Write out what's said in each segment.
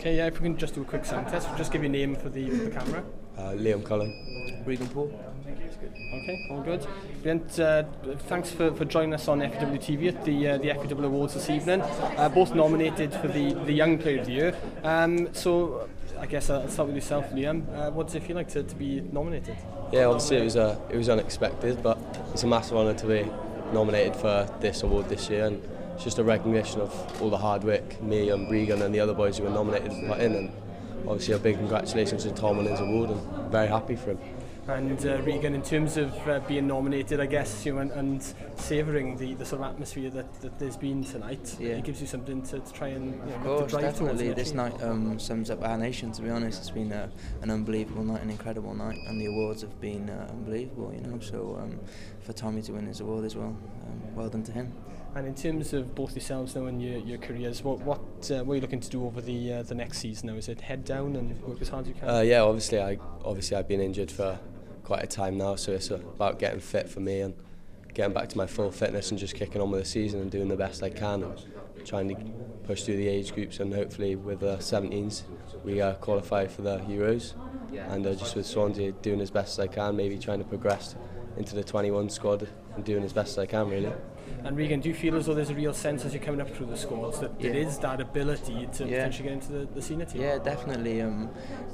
Okay, yeah, if we can just do a quick sound test, we'll just give your name for the camera. Liam Cullen. Regan Paul. Okay, all good. Brilliant. Thanks for joining us on FAW TV at the FAW Awards this evening. Both nominated for the Young Player of the Year. So I guess I'll start with yourself, Liam. What does it feel like to be nominated? Yeah, obviously it was unexpected, but it's a massive honour to be nominated for this award this year, and it's just a recognition of all the hard work me and Regan and the other boys who were nominated put in, and obviously a big congratulations to Tom on his award, and I'm very happy for him. And Regan, in terms of being nominated, I guess, and savouring the sort of atmosphere that there's been tonight, it gives you something to try and of course, definitely. This night sums up our nation. To be honest, it's been an unbelievable night, an incredible night, and the awards have been unbelievable. So for Tommy to win his award as well, well done to him. And in terms of both yourselves now and your careers, what are you looking to do over the next season now? Is it head down and work as hard as you can? Yeah, obviously I've been injured for quite a time now, so it's about getting fit for me and getting back to my full fitness and just kicking on with the season and doing the best I can and trying to push through the age groups, and hopefully with the 17s we qualify for the Euros, and just with Swansea doing as best as I can, maybe trying to progress into the 21 squad and doing as best as I can, really. And Regan, do you feel as though there's a real sense as you're coming up through the squads that there is that ability to potentially get into the senior team? Yeah, definitely.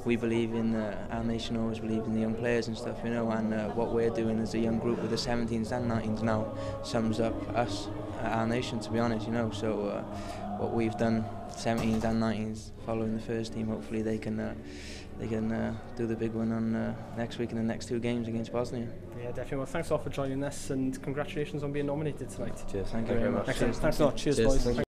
We believe in our nation, always believe in the young players and stuff, and what we're doing as a young group with the 17s and 19s now sums up us, our nation, to be honest, So what we've done, 17s and 19s, following the first team, hopefully they can do the big one on next week in the next two games against Bosnia. Yeah, definitely. Well, thanks a lot for joining us, and congratulations on being nominated tonight. Cheers. Thank you very much. Excellent. Thanks a lot. Cheers boys.